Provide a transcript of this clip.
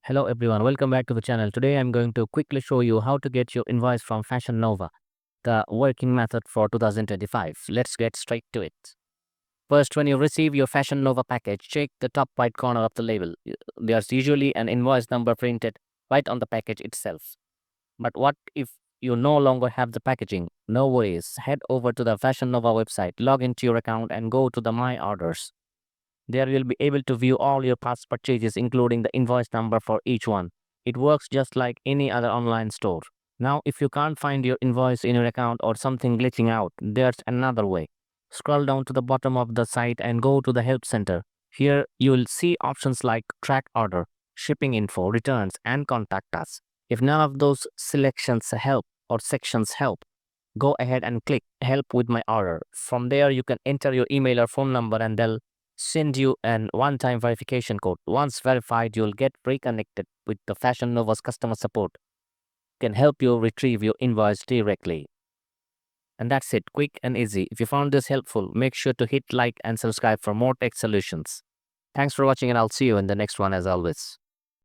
Hello everyone, welcome back to the channel. Today I'm going to quickly show you how to get your invoice from Fashion Nova, the working method for 2025. Let's get straight to it. First, when you receive your Fashion Nova package, check the top right corner of the label. There's usually an invoice number printed right on the package itself. But what if you no longer have the packaging? No worries. Head over to the Fashion Nova website, log into your account and go to the My Orders. There you'll be able to view all your past purchases, including the invoice number for each one. It works just like any other online store. Now, if you can't find your invoice in your account or something glitching out, there's another way. Scroll down to the bottom of the site and go to the Help Center. Here, you'll see options like Track Order, Shipping Info, Returns, and Contact Us. If none of those selections help or sections help, go ahead and click Help with my order. From there, you can enter your email or phone number and they'll send you an one-time verification code. Once verified, you'll get reconnected with the Fashion Nova's customer support. Can help you retrieve your invoice directly. And that's it, quick and easy. If you found this helpful, make sure to hit like and subscribe for more tech solutions. Thanks for watching and I'll see you in the next one as always.